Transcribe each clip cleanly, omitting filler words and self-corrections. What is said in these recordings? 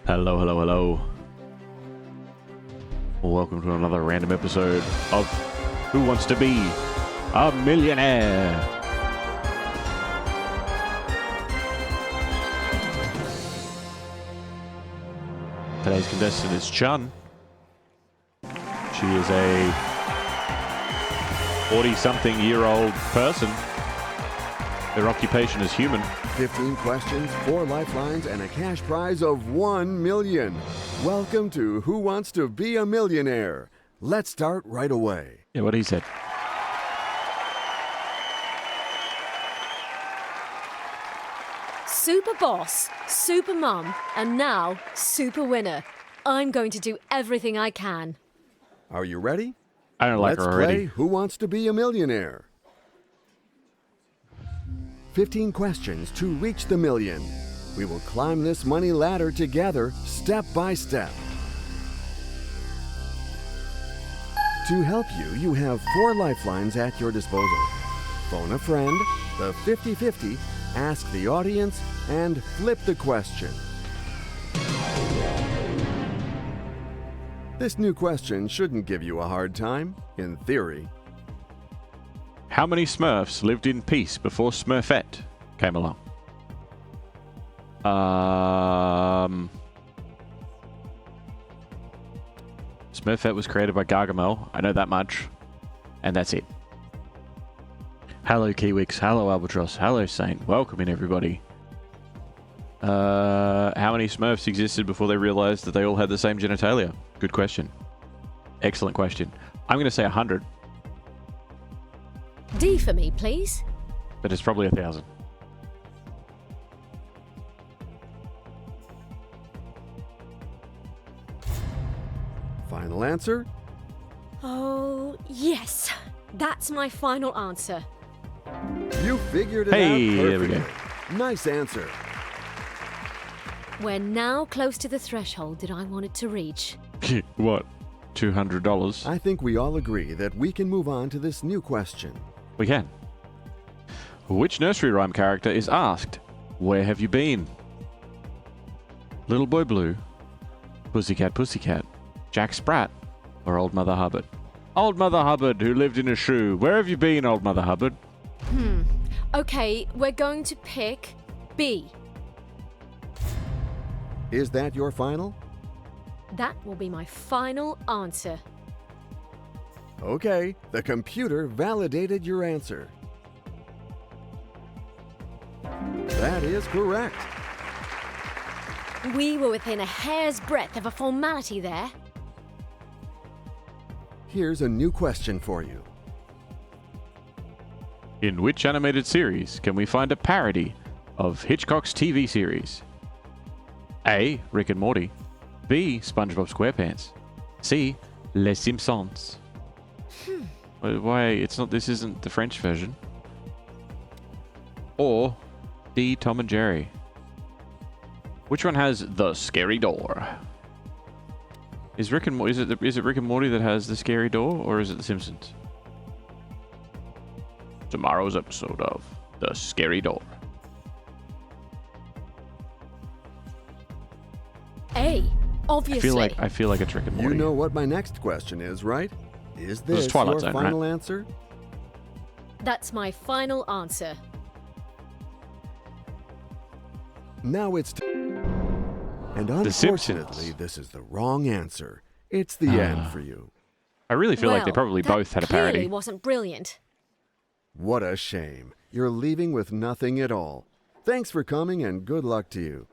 Hello, hello, hello. Welcome to another random episode of Who Wants to Be a Millionaire? Today's contestant is Chun. She is a 40-something-year-old person. Their occupation is human. 15 questions, 4 lifelines, and a cash prize of $1 million. Welcome to Who Wants to Be a Millionaire? Let's start right away. Yeah, what he said. Super boss, super mum, and now super winner. I'm going to do everything I can. Are you ready? I don't like Let's her play already. Who Wants to Be a Millionaire? 15 questions to reach the million. We will climb this money ladder together, step by step. To help you, you have 4 lifelines at your disposal. Phone a friend, the 50-50, ask the audience, and flip the question. This new question shouldn't give you a hard time, in theory. How many Smurfs lived in peace before Smurfette came along? Smurfette was created by Gargamel. I know that much. And that's it. Hello, Kiwix. Hello, Albatross. Hello, Saint. Welcome in, everybody. How many Smurfs existed before they realized that they all had the same genitalia? Good question. Excellent question. I'm going to say 100. D for me, please. But it's probably 1,000. Final answer? Oh, yes. That's my final answer. You figured it out Hey, there we perfectly. Nice answer. We're now close to the threshold that I wanted to reach. What? $200? I think we all agree that we can move on to this new question. We can. Which nursery rhyme character is asked, "Where have you been?" Little Boy Blue, Pussycat Pussycat, Jack Sprat, or Old Mother Hubbard? Old Mother Hubbard, who lived in a shoe. Where have you been, Old Mother Hubbard? Okay, we're going to pick B. Is that your final? That will be my final answer. Okay, the computer validated your answer. That is correct. We were within a hair's breadth of a formality there. Here's a new question for you. In which animated series can we find a parody of Hitchcock's TV series? A. Rick and Morty. B. SpongeBob SquarePants. C. Les Simpsons. Why? It's not. This isn't the French version. Or D. Tom and Jerry. Which one has the scary door? Is Rick and is it Rick and Morty that has the scary door, or is it The Simpsons? Tomorrow's episode of The Scary Door. A, obviously. I feel like it's Rick and Morty. You know what my next question is, right? Is this Twilight your Zone, final right? answer? That's my final answer. Now it's and Simpsons. unfortunately, this is the wrong answer. It's the end for you. I really feel like they probably that both had a parody. clearly wasn't brilliant. What a shame. You're leaving with nothing at all. Thanks for coming and good luck to you.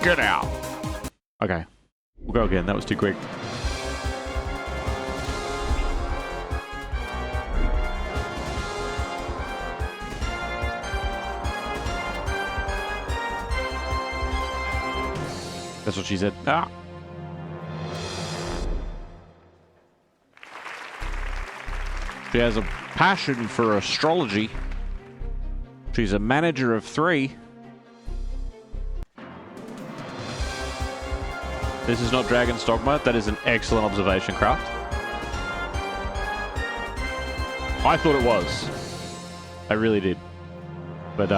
Get out. Okay. We'll go again. That was too quick. That's what she said. Ah. She has a passion for astrology. She's a manager of 3. This is not Dragon's Dogma. That is an excellent observation, Kraft. I thought it was. I really did. But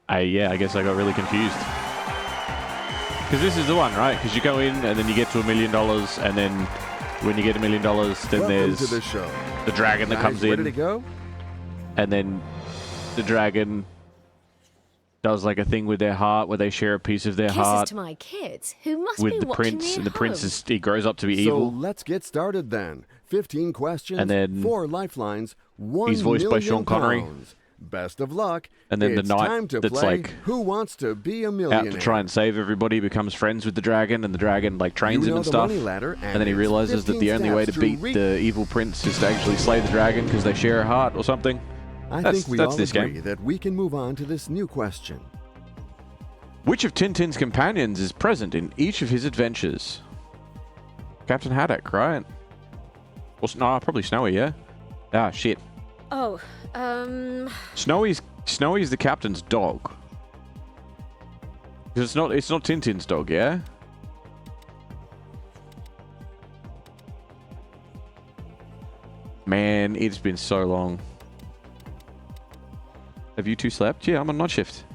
I guess I got really confused. Because this is the one, right? Because you go in and then you get to $1 million, and then when you get $1 million, then Welcome there's to the show. the dragon that comes Where did in, it go? and then the dragon does like a thing with their heart where they share a piece of their Kisses heart to my kids, who must with be the watching prince, me and the at prince home. he grows up to be So evil. let's get started then. 15 questions, And then 4 lifelines, 1 he's voiced by million Sean Connery. pounds. Best of luck. And then the It's knight time to that's play like Who Wants to Be a Out Millionaire? to try and save everybody, becomes friends with the dragon, and the dragon like trains You him know and the stuff. money ladder, And then he it's realizes that 15 the only way to steps beat the evil prince is to actually slay the dragon because they share a heart or something. I That's- think we that's all this agree game. that we can move on to this new question. Which of Tintin's companions is present in each of his adventures? Captain Haddock, right? Well, no, probably Snowy, yeah? Ah, shit. Oh, Snowy's the captain's dog. 'Cause it's not Tintin's dog, yeah? Man, it's been so long. Have you two slept? Yeah, I'm on night shift.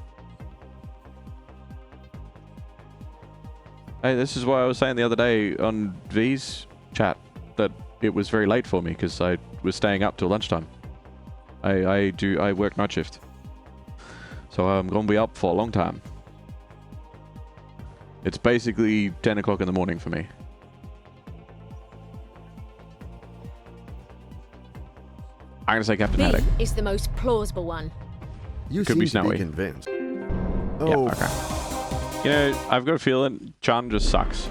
Hey, this is why I was saying the other day on V's chat that it was very late for me because I was staying up till lunchtime. I work night shift. So I'm going to be up for a long time. It's basically 10 o'clock in the morning for me. I'm going to say Captain B Haddock. is the most plausible one. You Could seem be to Snowy. be convinced. Yeah, Oh, okay. You know, I've got a feeling Chun just sucks.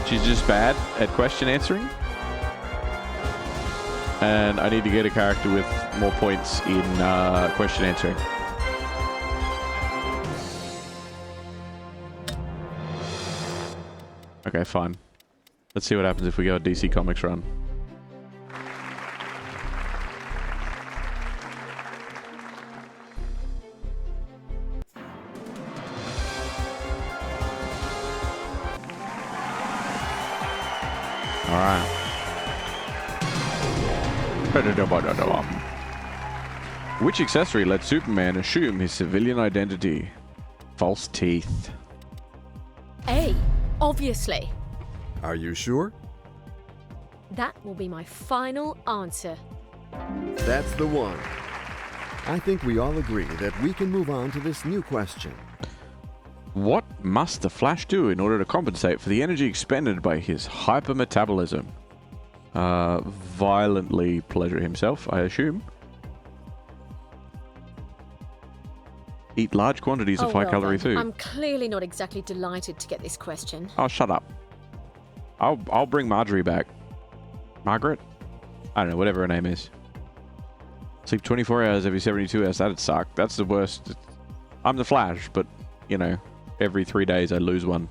She's just bad at question answering. And I need to get a character with more points in question answering. Okay, fine. Let's see what happens if we go a DC Comics run. Alright. Which accessory let Superman assume his civilian identity? False teeth. A, obviously. are you sure? That will be my final answer. That's the one. I think we all agree that we can move on to this new question. What must the Flash do in order to compensate for the energy expended by his hypermetabolism? Violently pleasure himself, I assume. Eat large quantities of high-calorie food. I'm clearly not exactly delighted to get this question. Oh, shut up. I'll bring Marjorie back. Margaret? I don't know, whatever her name is. Sleep 24 hours every 72 hours. That'd suck. That's the worst. I'm the Flash, but, you know, every 3 days I lose one.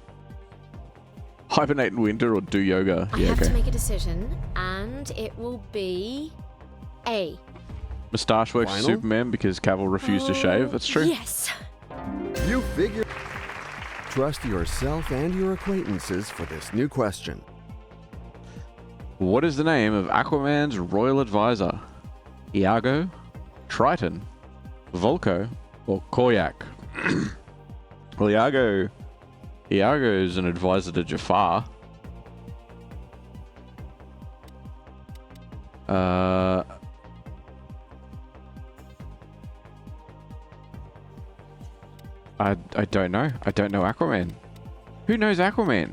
Hibernate in winter or do yoga? I have to make a decision, and it will be A. Moustache works for Final? Superman because Cavill refused to shave. That's true. Yes. You figure. Trust yourself and your acquaintances for this new question. What is the name of Aquaman's royal advisor? Iago, Triton, Volko, or Koryak? Well, Iago is an advisor to Jafar. I don't know. I don't know Aquaman. Who knows Aquaman?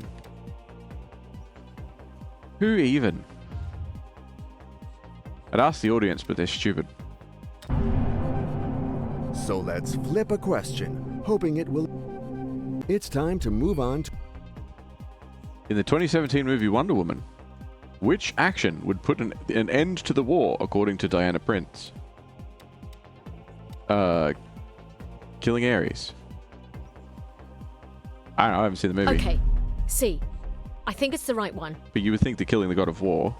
Who even? I'd ask the audience, but they're stupid. So let's flip a question, hoping it will. It's time to move on to. In the 2017 movie Wonder Woman, which action would put an end to the war, according to Diana Prince? Killing Ares. I don't know, I haven't seen the movie. Okay. C. I think it's the right one. But you would think that killing the god of war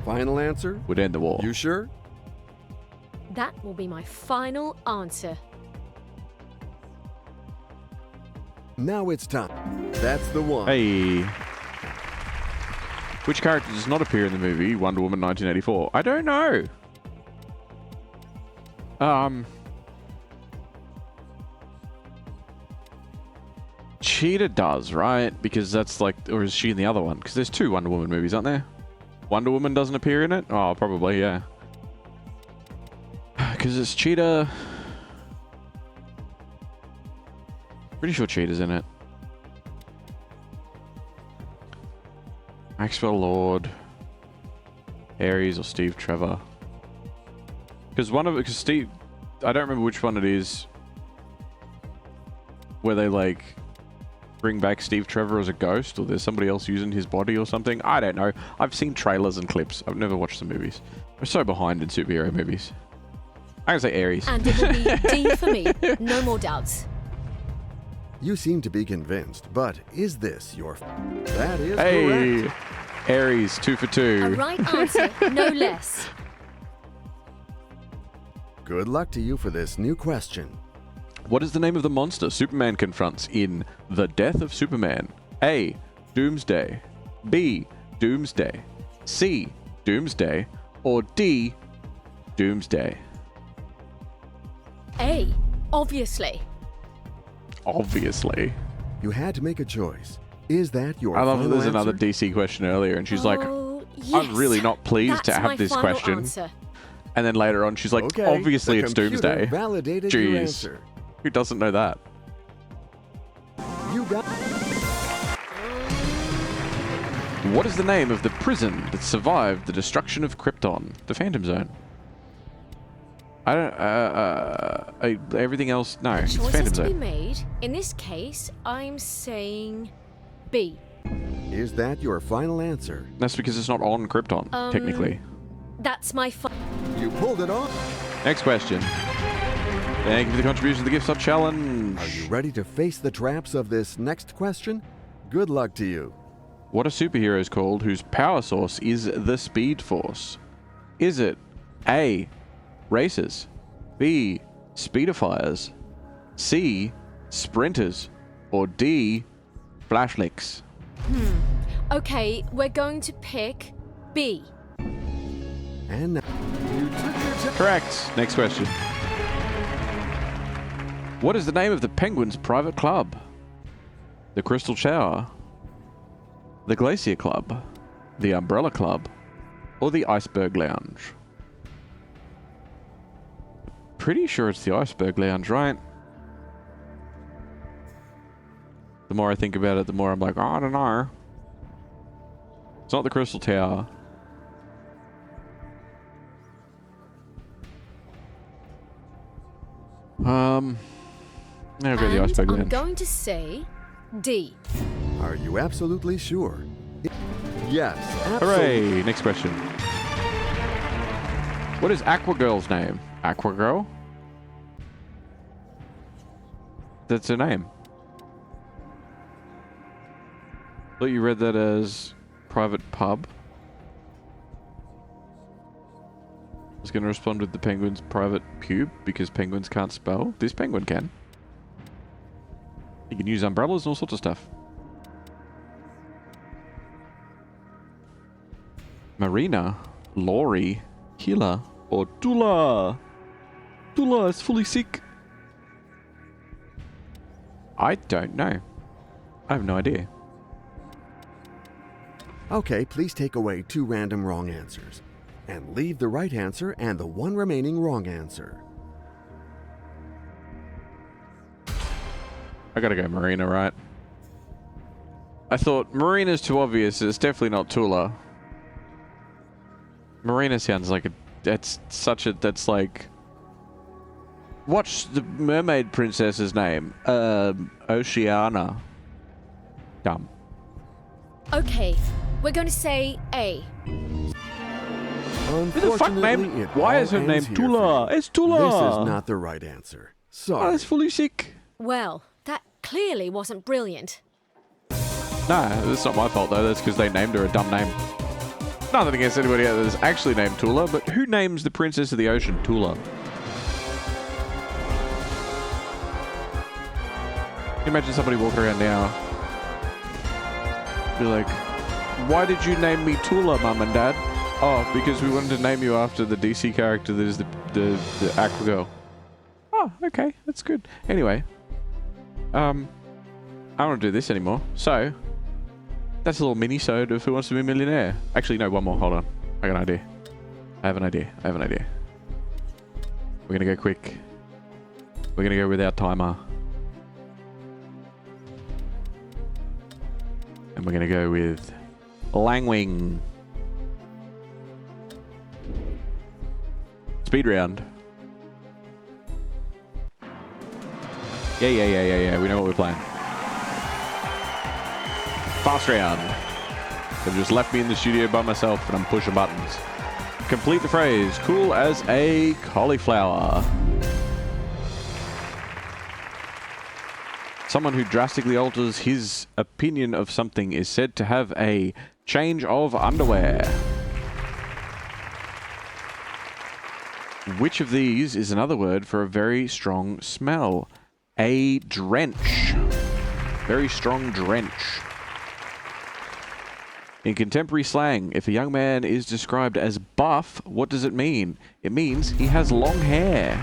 Final answer? would end the war. You sure? That will be my final answer. Now it's time. That's the one. Hey. Which character does not appear in the movie Wonder Woman 1984? I don't know. Cheetah does, right? Because that's like, or is she in the other one? Because there's 2 Wonder Woman movies, aren't there? Wonder Woman doesn't appear in it? Oh, probably, yeah. Because it's Cheetah. Pretty sure Cheetah's in it. Maxwell Lord, Ares, or Steve Trevor. Because Steve, I don't remember which one it is, where they like bring back Steve Trevor as a ghost, or there's somebody else using his body or something. I don't know. I've seen trailers and clips. I've never watched the movies. I'm so behind in superhero movies. I'm gonna say Ares. And it will be D for me. No more doubts. You seem to be convinced, but is this your... That is Hey, correct. Ares, 2 for 2. A right answer, no less. Good luck to you for this new question. What is the name of the monster Superman confronts in The Death of Superman? A. Doomsday. B. Doomsday. C. Doomsday. Or D. Doomsday. A. Obviously. Obviously. You had to make a choice. Is that your I love that final there's another answer? DC question earlier, and she's like, Oh, I'm yes. really not pleased to That's have my this final question. answer. And then later on, she's like, Okay, obviously the it's computer Doomsday. Validated your Jeez. answer. Who doesn't know that? You got... What is the name of the prison that survived the destruction of Krypton? The Phantom Zone. I don't, everything else, no, it's Choices Phantom to be Zone. made. In this case, I'm saying B. Is that your final answer? That's because it's not on Krypton, technically. That's my You pulled it off. Next question. Thank you for the contribution to the Gift Sub Challenge. Are you ready to face the traps of this next question? Good luck to you. What are superheroes called whose power source is the Speed Force? Is it A. Racers, B. Speedifiers, C. Sprinters, or D. Flashlicks? Okay, we're going to pick B. And now you took your time. Correct. Next question. What is the name of the Penguins' private club? The Crystal Shower, the Glacier Club, the Umbrella Club, or the Iceberg Lounge? Pretty sure it's the Iceberg Lounge, right? The more I think about it, the more I'm like, oh, I don't know. It's not the Crystal Tower. Now go to the And Iceberg I'm Lounge. going to say D. Are you absolutely sure? Yes, absolutely. Hooray! Next question. What is Aquagirl's name? Aquagirl? That's her name. Thought you read that as private pub. I was going to respond with the penguin's private pube because penguins can't spell. This penguin can. You can use umbrellas and all sorts of stuff. Marina, Lori, Hila, or Tula? Tula is fully sick. I don't know. I have no idea. Okay, please take away 2 random wrong answers. And leave the right answer and the 1 remaining wrong answer. I gotta go Marina, right? I thought Marina's too obvious. It's definitely not Tula. Marina sounds like a... That's such a... That's like... What's the mermaid princess's name? Oceana. Dumb. Okay, we're going to say A. Who the fuck Unfortunately, named... it Why all is her name ends here Tula? for you. It's Tula! This is not the right answer. Oh, Sorry. that's fully sick. Well, that clearly wasn't brilliant. Nah, that's not my fault though. That's because they named her a dumb name. Nothing against anybody else that's actually named Tula, but who names the princess of the ocean Tula? Can you imagine somebody walking around now? Be like, why did you name me Tula, Mum and Dad? Oh, because we wanted to name you after the DC character that is the Aqua Girl. Oh, okay, that's good. Anyway, I don't want to do this anymore. So, that's a little mini-sode of Who Wants to Be a Millionaire. Actually, no, one more. Hold on. I got an idea. I have an idea. We're going to go quick. We're going to go with our timer. And we're going to go with Langwing. Speed round. Yeah. We know what we're playing. Fast round. They've just left me in the studio by myself and I'm pushing buttons. Complete the phrase. Cool as a cauliflower. Someone who drastically alters his opinion of something is said to have a change of underwear. Which of these is another word for a very strong smell? A drench. Very strong drench. In contemporary slang, if a young man is described as buff, what does it mean? It means he has long hair.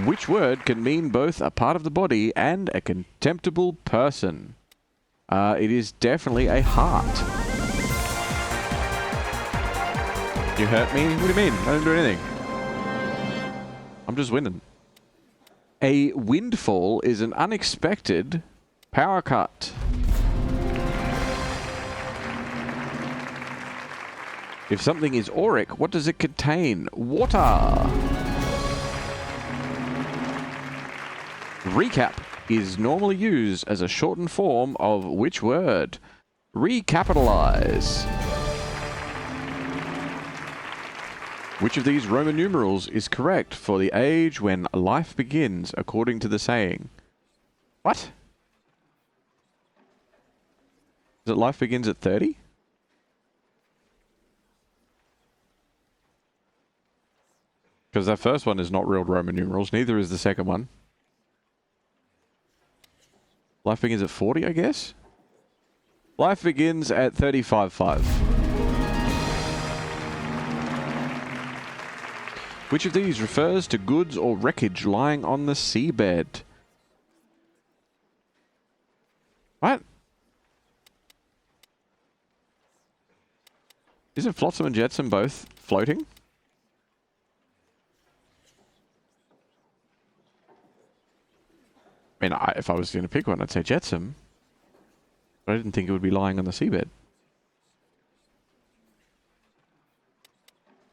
Which word can mean both a part of the body and a contemptible person? It is definitely a heart. You hurt me? What do you mean? I didn't do anything. I'm just winning. A windfall is an unexpected power cut. If something is auric, what does it contain? Water. Recap is normally used as a shortened form of which word? Recapitalize. Which of these Roman numerals is correct for the age when life begins, according to the saying? What? Is it life begins at 30? Because that first one is not real Roman numerals, neither is the second one. Life begins at 40, I guess? Life begins at 35.5. Which of these refers to goods or wreckage lying on the seabed? What? Isn't Flotsam and Jetsam both floating? I mean, if I was going to pick one, I'd say Jetsam. But I didn't think it would be lying on the seabed.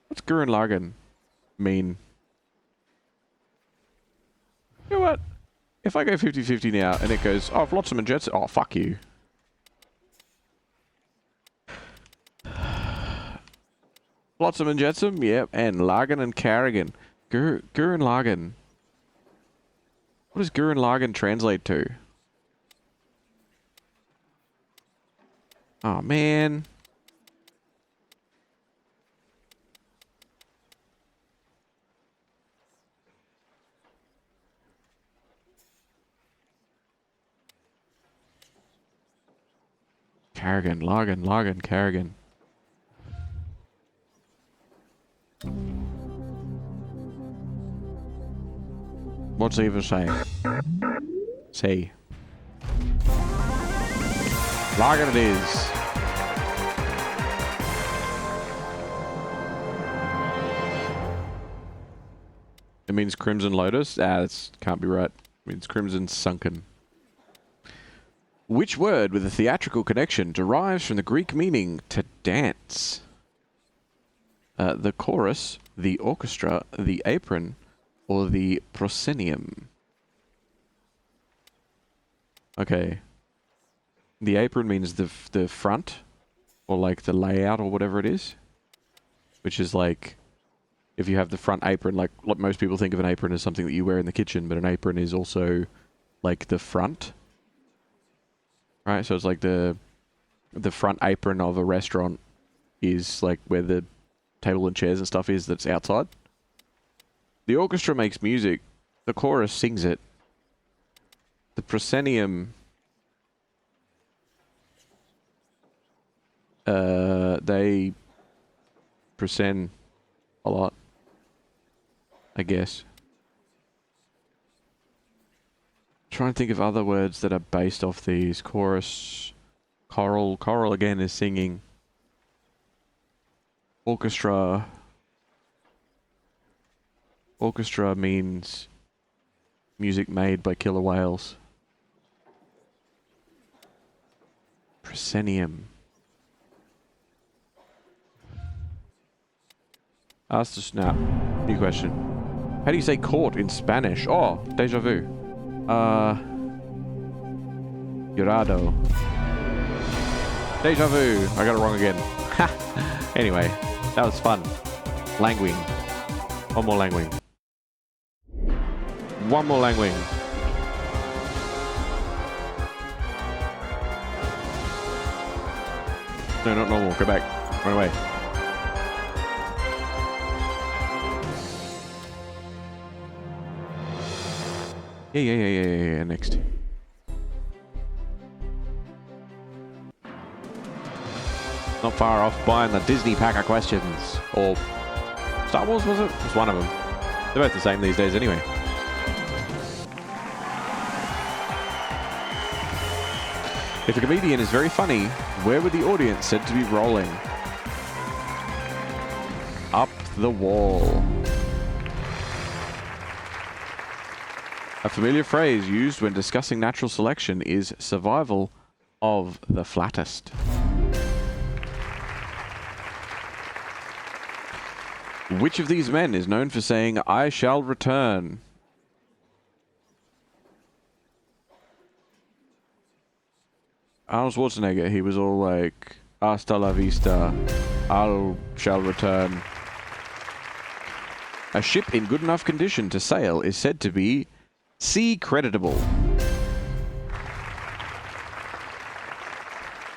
What's Gurren Lagann mean? You know what? If I go 50-50 now and it goes, oh, Flotsam and Jetsam, oh, fuck you. Flotsam and Jetsam, yep, and Lagann and Carrigan. Gurren Lagann. What does Gurren Lagann translate to? Oh, man. Carrigan, Lagann, Carrigan. What's he even saying? Say. Lagann it is. It means Crimson Lotus? Ah, that can't be right. It means Crimson Sunken. Which word with a theatrical connection derives from the Greek meaning to dance? The chorus, the orchestra, the apron, or the proscenium? Okay. The apron means the front, or like the layout or whatever it is. Which is like, if you have the front apron, like most people think of an apron as something that you wear in the kitchen, but an apron is also like the front. Right, so it's like the front apron of a restaurant is like where the table and chairs and stuff is that's outside. The orchestra makes music. The chorus sings it. The proscenium They present a lot, I guess. Trying to think of other words that are based off these. Chorus, choral. Choral again is singing. Orchestra. Orchestra means music made by killer whales. Proscenium. Ask the snap. New question. How do you say court in Spanish? Oh, deja vu. Jurado. Deja vu. I got it wrong again. Anyway, that was fun. Languing. One more languing. One more languing. No, not normal. Go back. Run away. Yeah. Next. Not far off buying the Disney pack of questions. Or Star Wars, was it? It was one of them. They're both the same these days anyway. If a comedian is very funny, where would the audience said to be rolling? Up the wall. A familiar phrase used when discussing natural selection is survival of the flattest. Which of these men is known for saying, "I shall return"? Arnold Schwarzenegger, he was all like, "Hasta la vista, I shall return." A ship in good enough condition to sail is said to be sea creditable.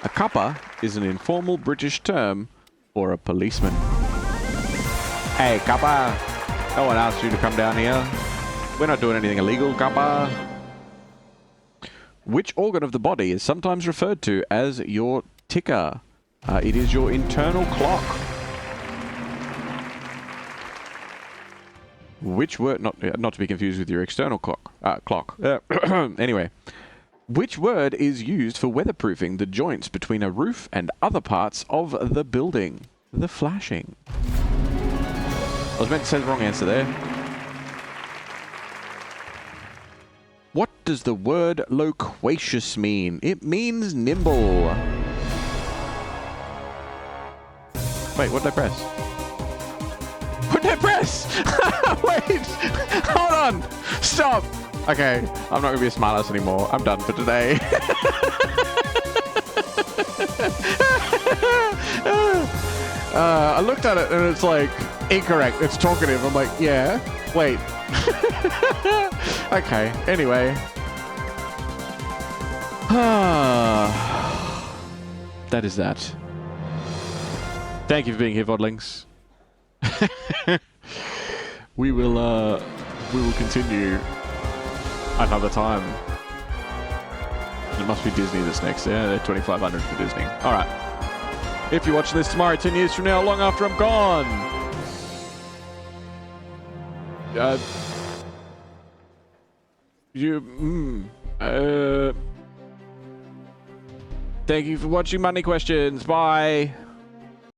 A cuppa is an informal British term for a policeman. Hey, cuppa! No one asked you to come down here. We're not doing anything illegal, cuppa. Which organ of the body is sometimes referred to as your ticker? It is your internal clock. Which word, not to be confused with your external clock. Anyway, which word is used for weatherproofing the joints between a roof and other parts of the building? The flashing. I was meant to say the wrong answer there. What does the word loquacious mean? It means nimble. Wait, what did I press? What did I press? Wait, hold on. Stop. Okay, I'm not going to be a smartass anymore. I'm done for today. I looked at it and it's like, incorrect. It's talkative. I'm like, yeah. Wait. Okay, anyway. That is that. Thank you for being here, Vodlings. We will continue another time. It must be Disney that's next. Yeah, they're 2,500 for Disney. All right. If you're watching this tomorrow, 10 years from now, long after I'm gone. Thank you for watching Money Questions. Bye.